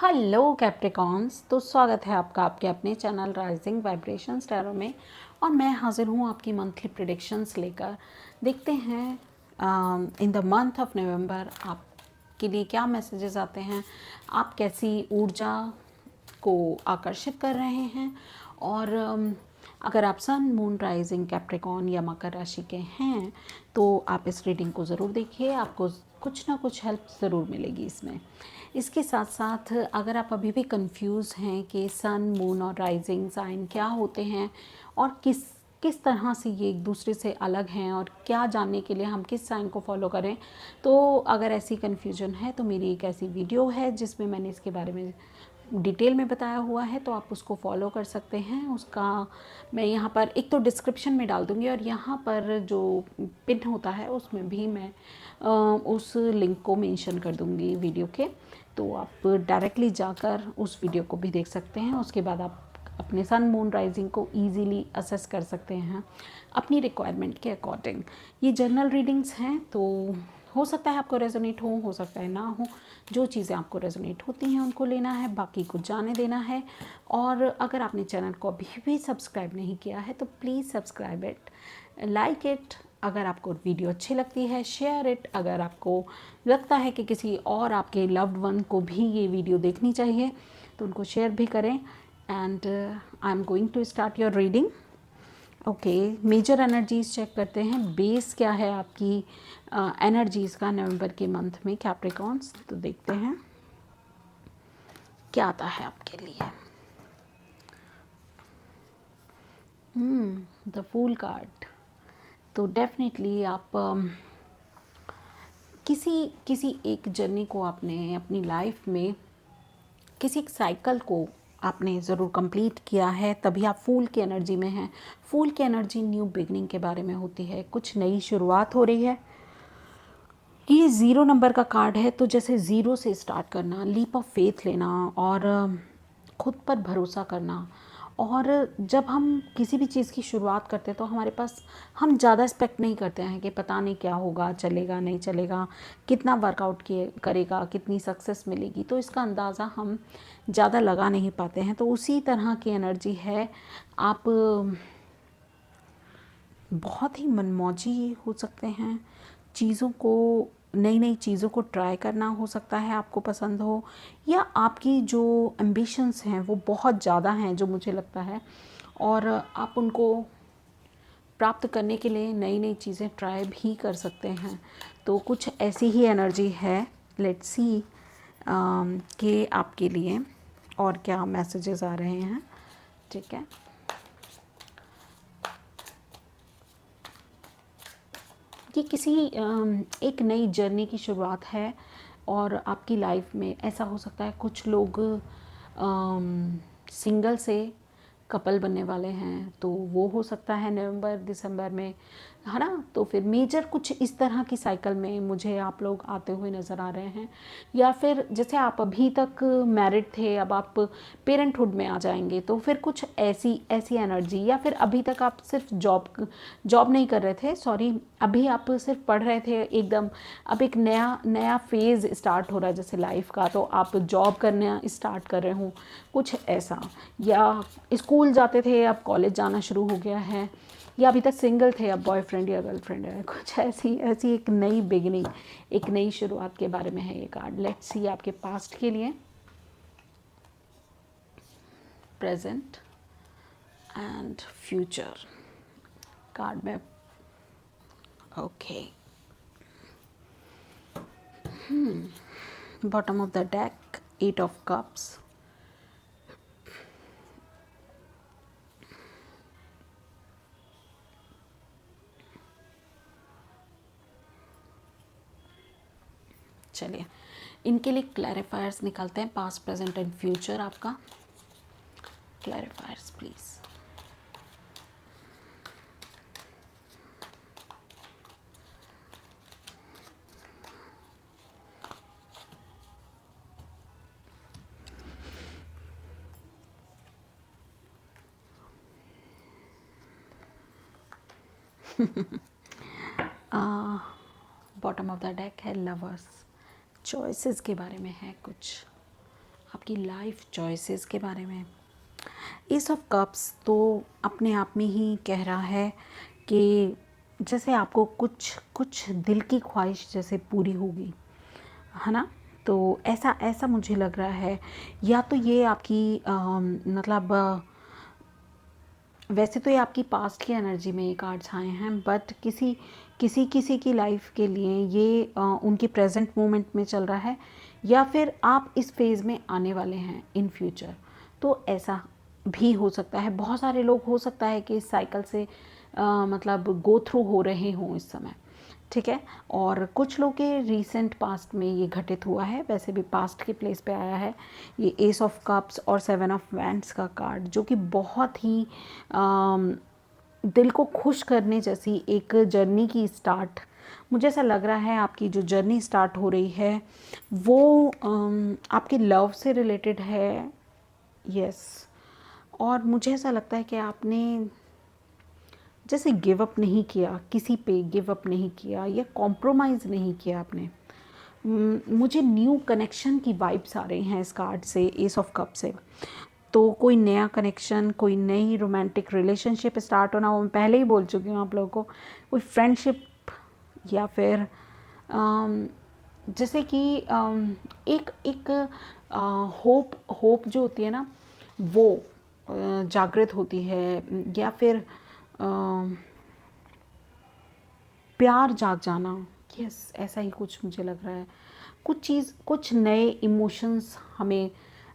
Hello Capricorns. तो स्वागत है आपका आपके अपने चैनल राइजिंग वाइब्रेशंस टैरो में। और मैं हाजिर हूँ आपकी मंथली प्रेडिक्शंस लेकर। देखते हैं in the month of November आपके लिए क्या मैसेजेस आते हैं, आप कैसी ऊर्जा को आकर्षित कर रहे हैं। और अगर आप सन मून राइजिंग कैप्रिकॉन या मकर राशि के हैं तो आप इस रीडिंग को ज़रूर देखिए, आपको कुछ ना कुछ हेल्प ज़रूर मिलेगी इसमें। इसके साथ साथ अगर आप अभी भी कंफ्यूज हैं कि सन मून और राइजिंग साइन क्या होते हैं और किस किस तरह से ये एक दूसरे से अलग हैं और क्या जानने के लिए हम किस साइन को फॉलो करें, तो अगर ऐसी कन्फ्यूजन है तो मेरी एक ऐसी वीडियो है जिसमें मैंने इसके बारे में डिटेल में बताया हुआ है, तो आप उसको फॉलो कर सकते हैं। उसका मैं यहाँ पर एक तो डिस्क्रिप्शन में डाल दूँगी और यहाँ पर जो पिन होता है उसमें भी मैं उस लिंक को मेंशन कर दूँगी वीडियो के, तो आप डायरेक्टली जाकर उस वीडियो को भी देख सकते हैं। उसके बाद आप अपने सन मून राइजिंग को इजीली असेस कर सकते हैं अपनी रिक्वायरमेंट के अकॉर्डिंग। ये जर्नल रीडिंग्स हैं, तो हो सकता है आपको रेजोनेट हो सकता है ना हो। जो चीज़ें आपको रेजोनेट होती हैं उनको लेना है, बाकी को जाने देना है। और अगर आपने चैनल को अभी भी सब्सक्राइब नहीं किया है तो please subscribe it, like it. अगर आपको वीडियो अच्छी लगती है शेयर इट। अगर आपको लगता है कि किसी और आपके लव्ड वन को भी ये वीडियो देखनी चाहिए तो उनको शेयर भी करें। And I am going to start your reading. Okay, major energies check करते हैं। बेस क्या है आपकी एनर्जीज़ का नवंबर के मंथ में कैप्रिकॉन्स, तो देखते हैं क्या आता है आपके लिए। The fool card. तो डेफिनेटली आप किसी एक जर्नी को आपने अपनी लाइफ में, किसी एक साइकिल को आपने ज़रूर कंप्लीट किया है, तभी आप फूल की एनर्जी में हैं। फूल की एनर्जी न्यू बिगनिंग के बारे में होती है, कुछ नई शुरुआत हो रही है। ये 0 नंबर का कार्ड है, तो जैसे ज़ीरो से स्टार्ट करना, लीप ऑफ फेथ लेना और खुद पर भरोसा करना। और जब हम किसी भी चीज़ की शुरुआत करते हैं तो हमारे पास, हम ज़्यादा एक्सपेक्ट नहीं करते हैं कि पता नहीं क्या होगा, चलेगा नहीं चलेगा, कितना वर्कआउट करेगा, कितनी सक्सेस मिलेगी, तो इसका अंदाज़ा हम ज़्यादा लगा नहीं पाते हैं। तो उसी तरह की एनर्जी है। आप बहुत ही मनमौजी हो सकते हैं, चीज़ों को, नई नई चीज़ों को ट्राई करना हो सकता है आपको पसंद हो, या आपकी जो एम्बिशंस हैं वो बहुत ज़्यादा हैं जो मुझे लगता है, और आप उनको प्राप्त करने के लिए नई नई चीज़ें ट्राई भी कर सकते हैं। तो कुछ ऐसी ही एनर्जी है। लेट्स सी कि आपके लिए और क्या मैसेजेस आ रहे हैं। ठीक है, कि किसी एक नई जर्नी की शुरुआत है और आपकी लाइफ में ऐसा हो सकता है कुछ लोग सिंगल से कपल बनने वाले हैं, तो वो हो सकता है नवंबर दिसंबर में, है ना। तो फिर मेजर कुछ इस तरह की साइकिल में मुझे आप लोग आते हुए नज़र आ रहे हैं। या फिर जैसे आप अभी तक मैरिड थे, अब आप पेरेंटहुड में आ जाएंगे, तो फिर कुछ ऐसी ऐसी एनर्जी। या फिर अभी तक आप सिर्फ जॉब नहीं कर रहे थे, सॉरी, अभी आप सिर्फ पढ़ रहे थे एकदम, अब एक नया नया फेज़ स्टार्ट हो रहा है जैसे लाइफ का, तो आप जॉब करना स्टार्ट कर रहे हो, कुछ ऐसा। या स्कूल जाते थे, अब कॉलेज जाना शुरू हो गया है। या अभी तक सिंगल थे, अब बॉयफ्रेंड या गर्लफ्रेंड है। कुछ ऐसी ऐसी एक नई बिगनिंग, एक नई शुरुआत के बारे में है ये कार्ड। लेट्स सी आपके पास्ट के लिए, प्रेजेंट एंड फ्यूचर कार्ड में। Okay, bottom of the deck, 8 of cups, चलिए इनके लिए क्लैरिफायर्स निकालते हैं, पास्ट प्रेजेंट एंड फ्यूचर। आपका clarifiers please. Bottom of the deck है लवर्स, चॉइसेस के बारे में है कुछ। आपकी लाइफ चॉइसेस के बारे में। एस ऑफ कप्स तो अपने आप में ही कह रहा है कि जैसे आपको कुछ कुछ दिल की ख्वाहिश जैसे पूरी होगी, है ना। तो ऐसा ऐसा मुझे लग रहा है। या तो ये आपकी मतलब वैसे तो ये आपकी पास्ट की एनर्जी में ये कार्ड्स आए हैं, बट किसी किसी किसी की लाइफ के लिए ये उनकी प्रेजेंट मोमेंट में चल रहा है, या फिर आप इस फेज़ में आने वाले हैं इन फ्यूचर। तो ऐसा भी हो सकता है। बहुत सारे लोग हो सकता है कि इस साइकिल से मतलब गो थ्रू हो रहे हों इस समय, ठीक है। और कुछ लोग के रीसेंट पास्ट में ये घटित हुआ है। वैसे भी पास्ट के प्लेस पे आया है ये एस ऑफ कप्स और 7 ऑफ वैंड्स का कार्ड, जो कि बहुत ही दिल को खुश करने जैसी एक जर्नी की स्टार्ट, मुझे ऐसा लग रहा है आपकी जो जर्नी स्टार्ट हो रही है वो आपके लव से रिलेटेड है। यस। और मुझे ऐसा लगता है कि आपने जैसे गिव अप नहीं किया, किसी पे गिव अप नहीं किया या कॉम्प्रोमाइज़ नहीं किया आपने। मुझे न्यू कनेक्शन की वाइब्स आ रही हैं इस कार्ड से, एस ऑफ कप से। तो कोई नया कनेक्शन, कोई नई रोमांटिक रिलेशनशिप स्टार्ट होना, वो मैं पहले ही बोल चुकी हूँ आप लोगों को। कोई फ्रेंडशिप या फिर जैसे कि एक एक होप होप जो होती है ना, वो जागृत होती है, या फिर प्यार जाग जाना। यस, ऐसा ही कुछ मुझे लग रहा है। कुछ चीज़, कुछ नए इमोशंस हमें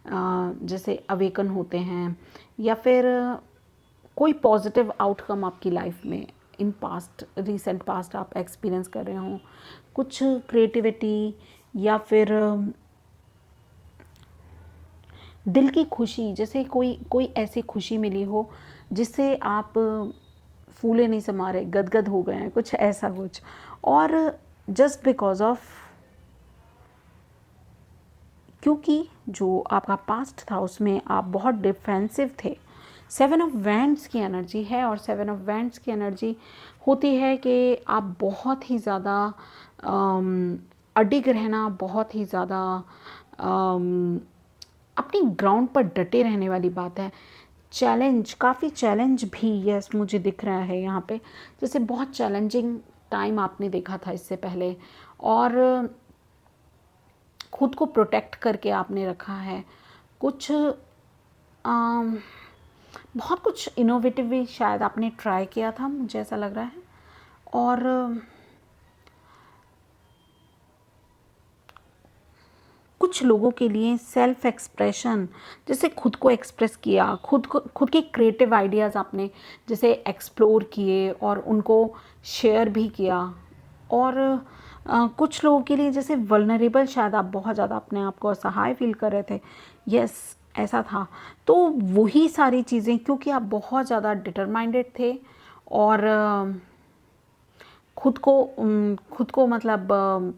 जैसे अवेकन होते हैं, या फिर कोई पॉजिटिव आउटकम आपकी लाइफ में इन पास्ट, रीसेंट पास्ट आप एक्सपीरियंस कर रहे हो। कुछ क्रिएटिविटी या फिर दिल की खुशी, जैसे कोई कोई ऐसी खुशी मिली हो जिससे आप फूले नहीं समा रहे, गदगद हो गए हैं, कुछ ऐसा कुछ। और जस्ट बिकॉज ऑफ, क्योंकि जो आपका पास्ट था उसमें आप बहुत डिफेंसिव थे। 7 ऑफ वैंड्स की एनर्जी है, और 7 ऑफ वैंड्स की एनर्जी होती है कि आप बहुत ही ज़्यादा अडिग रहना, बहुत ही ज़्यादा अपनी ग्राउंड पर डटे रहने वाली बात है। चैलेंज, काफ़ी चैलेंज भी यस मुझे दिख रहा है यहाँ पे। जैसे बहुत चैलेंजिंग टाइम आपने देखा था इससे पहले, और खुद को प्रोटेक्ट करके आपने रखा है। कुछ बहुत कुछ इनोवेटिव भी शायद आपने ट्राई किया था, मुझे ऐसा लग रहा है। और कुछ लोगों के लिए सेल्फ एक्सप्रेशन, जैसे खुद को एक्सप्रेस किया, खुद के क्रिएटिव आइडियाज़ आपने जैसे एक्सप्लोर किए और उनको शेयर भी किया। और कुछ लोगों के लिए जैसे वल्नरेबल, शायद आप बहुत ज़्यादा अपने आप को असहाय फील कर रहे थे। यस, ऐसा था। तो वही सारी चीज़ें, क्योंकि आप बहुत ज़्यादा डिटरमाइंडेड थे और खुद को मतलब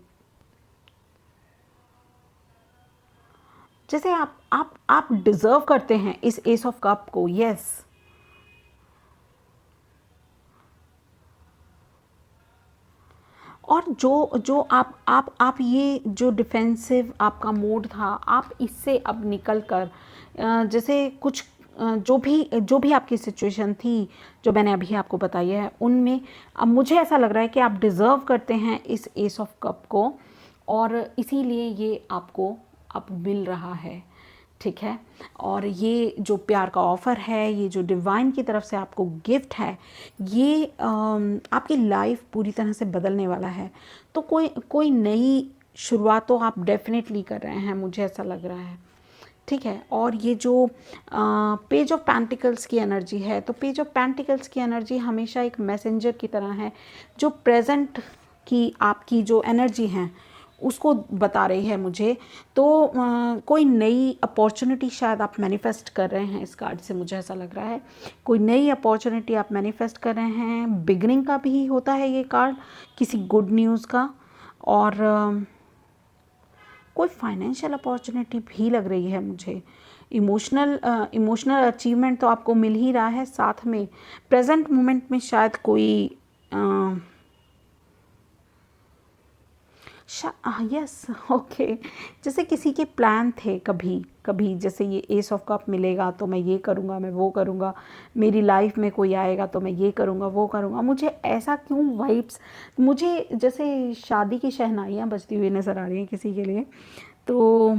जैसे आप डिज़र्व करते हैं इस एस ऑफ कप को। यस। और जो आप ये जो डिफेंसिव आपका मोड था, आप इससे अब निकल कर जैसे कुछ जो भी आपकी सिचुएशन थी, जो मैंने अभी आपको बताई है, उनमें अब मुझे ऐसा लग रहा है कि आप डिज़र्व करते हैं इस एस ऑफ कप को, और इसीलिए ये आपको अब मिल रहा है, ठीक है। और ये जो प्यार का ऑफ़र है, ये जो डिवाइन की तरफ से आपको गिफ्ट है, ये आपकी लाइफ पूरी तरह से बदलने वाला है। तो कोई नई शुरुआत तो आप डेफिनेटली कर रहे हैं, मुझे ऐसा लग रहा है, ठीक है। और ये जो पेज ऑफ पेंटिकल्स की एनर्जी है, तो पेज ऑफ पेंटिकल्स की एनर्जी हमेशा एक मैसेंजर की तरह है, जो प्रेजेंट की आपकी जो एनर्जी है उसको बता रही है मुझे। तो कोई नई अपॉर्चुनिटी शायद आप मैनिफेस्ट कर रहे हैं इस कार्ड से, मुझे ऐसा लग रहा है। कोई नई अपॉर्चुनिटी आप मैनिफेस्ट कर रहे हैं। बिगनिंग का भी होता है ये कार्ड, किसी गुड न्यूज़ का। और कोई फाइनेंशियल अपॉर्चुनिटी भी लग रही है मुझे। इमोशनल अचीवमेंट तो आपको मिल ही रहा है, साथ में प्रेजेंट मोमेंट में शायद कोई यस, ओके। जैसे किसी के प्लान थे कभी कभी, जैसे ये एस ऑफ कप मिलेगा तो मैं ये करूँगा, मैं वो करूँगा, मेरी लाइफ में कोई आएगा तो मैं ये करूँगा वो करूँगा। मुझे ऐसा क्यों वाइब्स, मुझे जैसे शादी की शहनाइयाँ बजती हुई नज़र आ रही हैं किसी के लिए। तो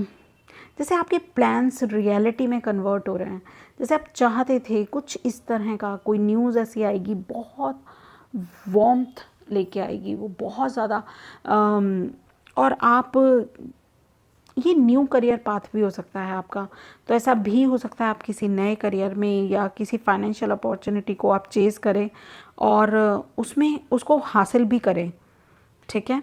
जैसे आपके प्लान्स रियलिटी में कन्वर्ट हो रहे हैं, जैसे आप चाहते थे कुछ इस तरह का, कोई न्यूज़ ऐसी आएगी बहुत वार्मथ लेके आएगी, वो बहुत ज़्यादा और आप, ये न्यू करियर पाथ भी हो सकता है आपका। तो ऐसा भी हो सकता है आप किसी नए करियर में या किसी फाइनेंशियल अपॉर्चुनिटी को आप चेज़ करें और उसमें उसको हासिल भी करें। ठीक है।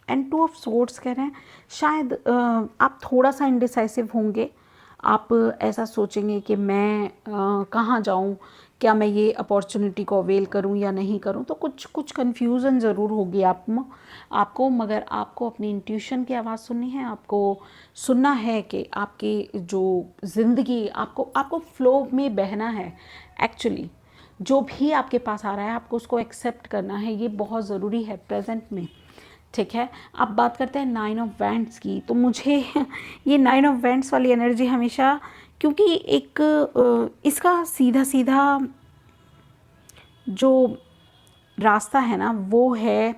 एंड टू ऑफ सोर्ड्स कह रहे हैं, शायद आप थोड़ा सा इंडिसाइसिव होंगे। आप ऐसा सोचेंगे कि मैं कहाँ जाऊँ, क्या मैं ये अपॉर्चुनिटी को अवेल करूँ या नहीं करूँ। तो कुछ कुछ कन्फ्यूज़न ज़रूर होगी आपको, मगर आपको अपनी इंट्यूशन की आवाज़ सुननी है। आपको सुनना है कि आपकी जो ज़िंदगी, आपको फ्लो में बहना है। एक्चुअली जो भी आपके पास आ रहा है आपको उसको एक्सेप्ट करना है, ये बहुत ज़रूरी है प्रेजेंट में। ठीक है। अब बात करते हैं नाइन ऑफ वैंड्स की। तो मुझे ये नाइन ऑफ वैंड्स वाली एनर्जी हमेशा, क्योंकि एक इसका सीधा सीधा जो रास्ता है ना वो है,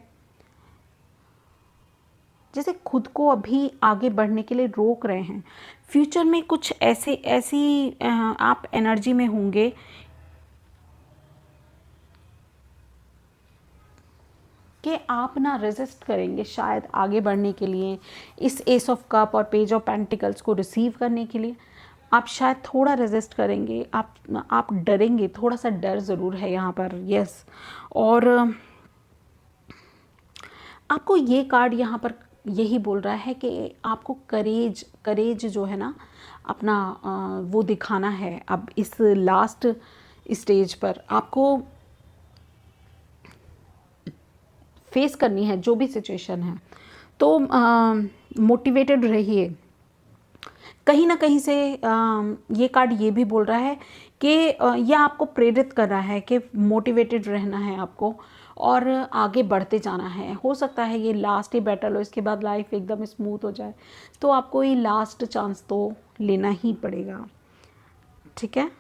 जैसे खुद को अभी आगे बढ़ने के लिए रोक रहे हैं। फ्यूचर में कुछ ऐसी आप एनर्जी में होंगे कि आप ना रेजिस्ट करेंगे शायद आगे बढ़ने के लिए, इस एस ऑफ कप और पेज ऑफ पेंटिकल्स को रिसीव करने के लिए आप शायद थोड़ा रेजिस्ट करेंगे। आप डरेंगे, थोड़ा सा डर ज़रूर है यहाँ पर। यस। और आपको ये कार्ड यहाँ पर यही बोल रहा है कि आपको करेज जो है ना अपना वो दिखाना है। अब इस लास्ट स्टेज पर आपको फेस करनी है जो भी सिचुएशन है। तो मोटिवेटेड रहिए। कहीं ना कहीं से ये कार्ड ये भी बोल रहा है कि यह आपको प्रेरित कर रहा है कि मोटिवेटेड रहना है आपको और आगे बढ़ते जाना है। हो सकता है ये लास्ट ही बैटल हो, इसके बाद लाइफ एकदम स्मूथ हो जाए, तो आपको ये लास्ट चांस तो लेना ही पड़ेगा। ठीक है।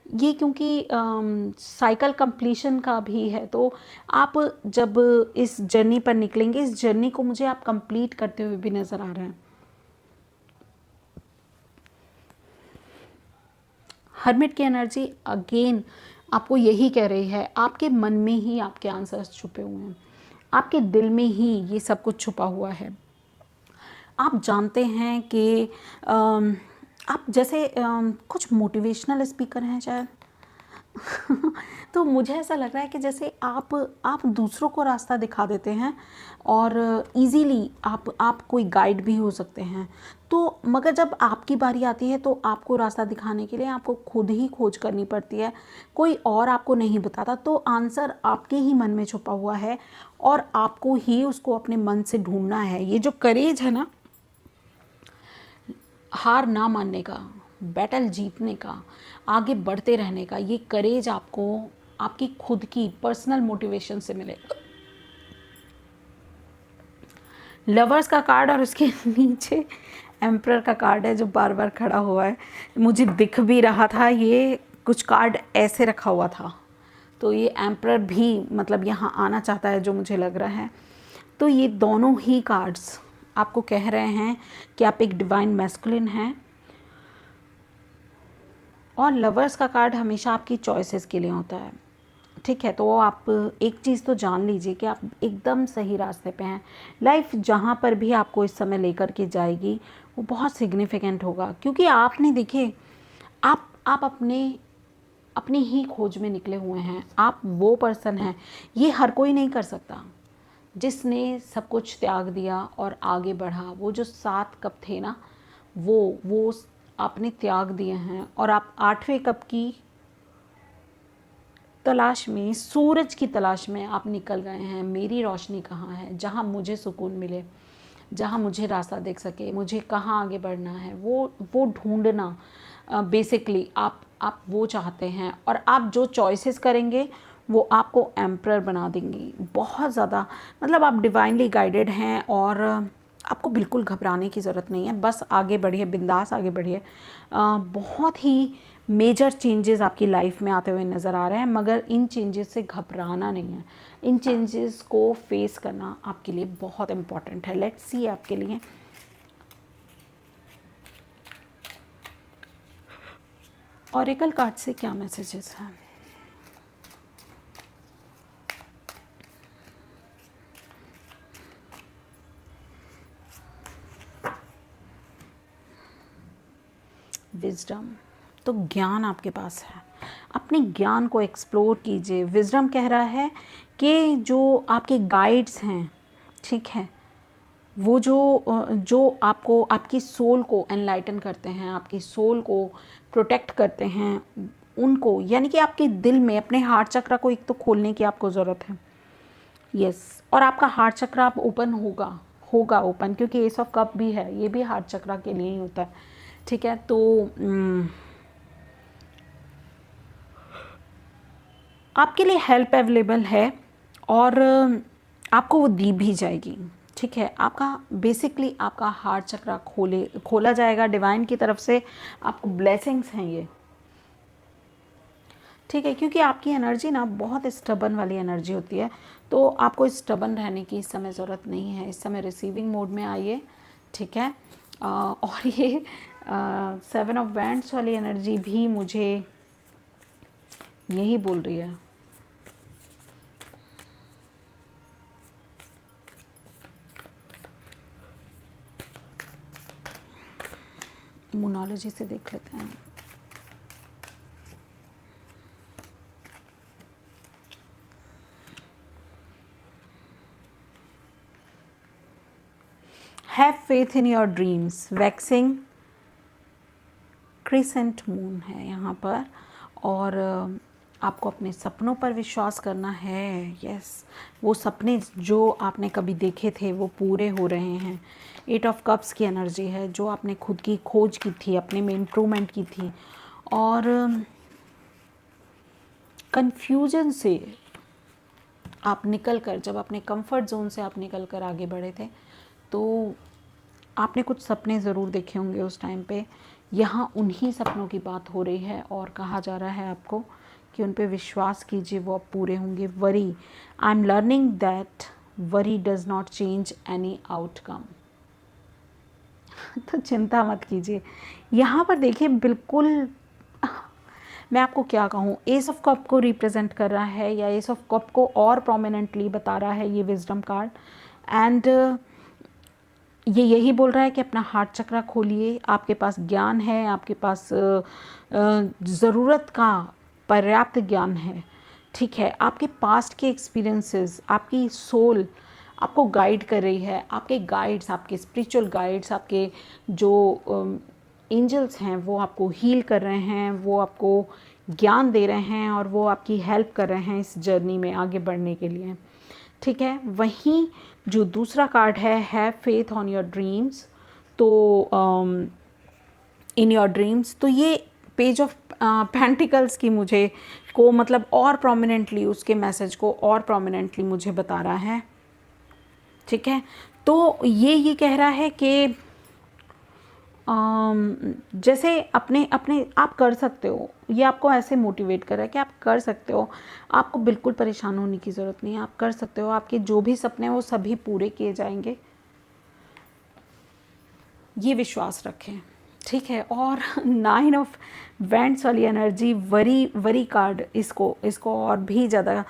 ये क्योंकि साइकिल कंप्लीशन का भी है, तो आप जब इस जर्नी पर निकलेंगे, इस जर्नी को मुझे आप कंप्लीट करते हुए भी नज़र आ रहे हैं। हर्मिट की एनर्जी अगेन आपको यही कह रही है, आपके मन में ही आपके आंसर्स छुपे हुए हैं, आपके दिल में ही ये सब कुछ छुपा हुआ है। आप जानते हैं कि आप जैसे कुछ मोटिवेशनल स्पीकर हैं शायद। तो मुझे ऐसा लग रहा है कि जैसे आप दूसरों को रास्ता दिखा देते हैं और इजीली आप कोई गाइड भी हो सकते हैं। तो मगर जब आपकी बारी आती है तो आपको रास्ता दिखाने के लिए आपको खुद ही खोज करनी पड़ती है, कोई और आपको नहीं बताता। तो आंसर आपके ही मन में छुपा हुआ है और आपको ही उसको अपने मन से ढूंढना है। ये जो करेज है ना, हार ना मानने का, बैटल जीतने का, आगे बढ़ते रहने का, ये करेज आपको आपकी खुद की पर्सनल मोटिवेशन से मिलेगा। लवर्स का कार्ड और उसके नीचे एम्परर का कार्ड है जो बार बार खड़ा हुआ है। मुझे दिख भी रहा था, ये कुछ कार्ड ऐसे रखा हुआ था, तो ये एम्परर भी मतलब यहाँ आना चाहता है जो मुझे लग रहा है। तो ये दोनों ही कार्ड्स आपको कह रहे हैं कि आप एक डिवाइन मैस्कुलिन हैं। और लवर्स का कार्ड हमेशा आपकी चॉइसेस के लिए होता है। ठीक है। तो आप एक चीज़ तो जान लीजिए कि आप एकदम सही रास्ते पे हैं। लाइफ जहाँ पर भी आपको इस समय लेकर के जाएगी वो बहुत सिग्निफिकेंट होगा, क्योंकि आपने देखिए आप अपनी ही खोज में निकले हुए हैं। आप वो पर्सन हैं, ये हर कोई नहीं कर सकता, जिसने सब कुछ त्याग दिया और आगे बढ़ा। वो जो 7 कप थे ना, वो आपने त्याग दिए हैं और आप 8वें कप की तलाश में, सूरज की तलाश में आप निकल गए हैं। मेरी रोशनी कहाँ है, जहाँ मुझे सुकून मिले, जहाँ मुझे रास्ता देख सके, मुझे कहाँ आगे बढ़ना है, वो ढूंढना। बेसिकली आप वो चाहते हैं, और आप जो चॉइसेस करेंगे वो आपको एम्परर बना देंगी। बहुत ज़्यादा मतलब आप डिवाइनली गाइडेड हैं, और आपको बिल्कुल घबराने की ज़रूरत नहीं है, बस आगे बढ़िए, बिंदास आगे बढ़िए। बहुत ही मेजर चेंजेस आपकी लाइफ में आते हुए नज़र आ रहे हैं, मगर इन चेंजेस से घबराना नहीं है, इन चेंजेस को फेस करना आपके लिए बहुत इम्पॉर्टेंट है। लेट्स सी आपके लिए ऑरेकल कार्ड से क्या मैसेजेस हैं। विजडम, तो ज्ञान आपके पास है, अपने ज्ञान को एक्सप्लोर कीजिए। विजडम कह रहा है कि जो आपके गाइड्स हैं, ठीक है, वो जो आपको, आपकी सोल को एनलाइटन करते हैं, आपकी सोल को प्रोटेक्ट करते हैं, उनको, यानी कि आपके दिल में अपने हार्ट चक्र को एक तो खोलने की आपको ज़रूरत है। यस, और आपका हार्ट चक्र आप ओपन होगा ओपन, क्योंकि एस ऑफ कप भी है, ये भी हार्ट चक्र के लिए ही होता है, ठीक है। तो आपके लिए हेल्प अवेलेबल है, और आपको वो दी भी जाएगी, ठीक है। आपका बेसिकली आपका हार्ट चक्र खोला जाएगा डिवाइन की तरफ से, आपको ब्लेसिंग्स हैं ये, ठीक है। क्योंकि आपकी एनर्जी ना बहुत स्टबन वाली एनर्जी होती है, तो आपको स्टबन रहने की इस समय ज़रूरत नहीं है। इस समय रिसीविंग मोड में आइए, ठीक है। और ये 7 ऑफ वैंड्स वाली एनर्जी भी मुझे यही बोल रही है। मोनोलॉजी से देख लेते हैं। Have faith in your dreams, waxing crescent moon है यहाँ पर, और आपको अपने सपनों पर विश्वास करना है। यस, वो सपने जो आपने कभी देखे थे वो पूरे हो रहे हैं। 8 ऑफ कप्स की एनर्जी है, जो आपने खुद की खोज की थी, अपने में इम्प्रूवमेंट की थी, और कंफ्यूजन से आप निकल कर, जब अपने कंफर्ट जोन से आप निकल कर आगे बढ़े थे, तो आपने कुछ सपने ज़रूर देखे होंगे उस टाइम पे। यहाँ उन्हीं सपनों की बात हो रही है, और कहा जा रहा है आपको कि उन पे विश्वास कीजिए, वो अब पूरे होंगे। Worry, I am learning that worry does not change any outcome. तो चिंता मत कीजिए। यहाँ पर देखिए, बिल्कुल मैं आपको क्या कहूँ, एस ऑफ कप को रिप्रेजेंट कर रहा है, या एस ऑफ कप को और प्रोमिनेंटली बता रहा है ये विजडम कार्ड। एंड ये यही बोल रहा है कि अपना हार्ट चक्र खोलिए, आपके पास ज्ञान है, आपके पास ज़रूरत का पर्याप्त ज्ञान है, ठीक है। आपके पास्ट के एक्सपीरियंसेस, आपकी सोल आपको गाइड कर रही है, आपके गाइड्स, आपके स्पिरिचुअल गाइड्स, आपके जो एंजल्स हैं वो आपको हील कर रहे हैं, वो आपको ज्ञान दे रहे हैं, और वो आपकी हेल्प कर रहे हैं इस जर्नी में आगे बढ़ने के लिए, ठीक है। वहीं जो दूसरा कार्ड है, have faith on your dreams, तो इन योर ड्रीम्स, तो ये पेज ऑफ पेंटिकल्स की मुझे को मतलब और प्रोमिनेंटली उसके मैसेज को और प्रोमिनेंटली मुझे बता रहा है, ठीक है। तो ये कह रहा है कि जैसे अपने अपने आप कर सकते हो, ये आपको ऐसे मोटिवेट कर रहा है कि आप कर सकते हो, आपको बिल्कुल परेशान होने की ज़रूरत नहीं है, आप कर सकते हो, आपके जो भी सपने हैं वो सभी पूरे किए जाएंगे, ये विश्वास रखें, ठीक है। और 9 ऑफ वैंड्स वाली एनर्जी, वरी कार्ड इसको और भी ज़्यादा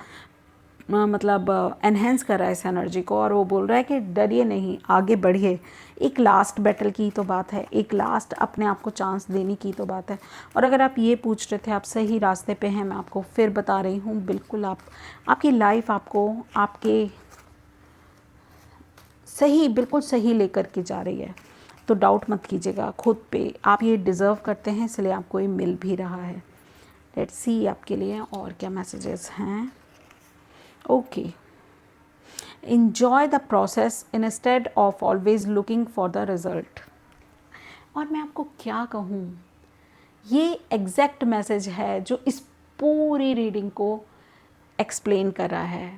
मतलब एनहेंस कर रहा है इस एनर्जी को, और वो बोल रहा है कि डरिए नहीं, आगे बढ़िए। एक लास्ट बैटल की तो बात है, एक लास्ट अपने आप को चांस देने की तो बात है। और अगर आप ये पूछ रहे थे आप सही रास्ते पे हैं, मैं आपको फिर बता रही हूँ, बिल्कुल आपकी लाइफ आपको आपके सही, बिल्कुल सही लेकर के जा रही है। तो डाउट मत कीजिएगा खुद पे, आप ये डिज़र्व करते हैं, इसलिए आपको ये मिल भी रहा है। लेट्स सी आपके लिए और क्या मैसेजेस हैं। Okay, enjoy the process instead of always looking for the result। और मैं आपको क्या कहूँ, ये एग्जैक्ट मैसेज है जो इस पूरी रीडिंग को एक्सप्लेन कर रहा है।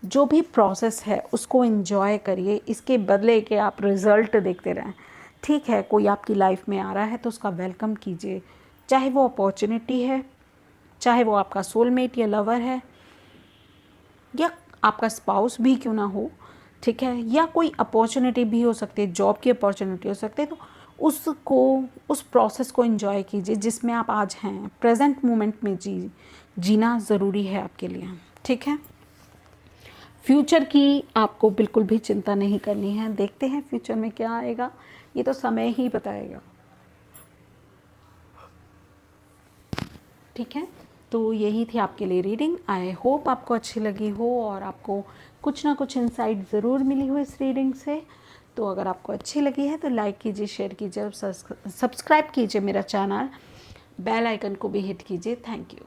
जो भी प्रोसेस है उसको एंजॉय करिए, इसके बदले के आप रिज़ल्ट देखते रहें। ठीक है, कोई आपकी लाइफ में आ रहा है तो उसका वेलकम कीजिए, चाहे वो अपॉर्चुनिटी है, चाहे वो आपका सोलमेट या लवर है, या आपका स्पाउस भी क्यों ना हो, ठीक है, या कोई अपॉर्चुनिटी भी हो सकती है, जॉब की अपॉर्चुनिटी हो सकती है। तो उसको, उस प्रोसेस को एंजॉय कीजिए जिसमें आप आज हैं। प्रेजेंट मोमेंट में जीना ज़रूरी है आपके लिए, ठीक है। फ्यूचर की आपको बिल्कुल भी चिंता नहीं करनी है। देखते हैं फ्यूचर में क्या आएगा, ये तो समय ही बताएगा, ठीक है। तो यही थी आपके लिए रीडिंग। आई होप आपको अच्छी लगी हो और आपको कुछ ना कुछ इंसाइट ज़रूर मिली हो इस रीडिंग से। तो अगर आपको अच्छी लगी है तो लाइक कीजिए, शेयर कीजिए और सब्सक्राइब कीजिए मेरा चैनल, बेल आइकन को भी हिट कीजिए। Thank you.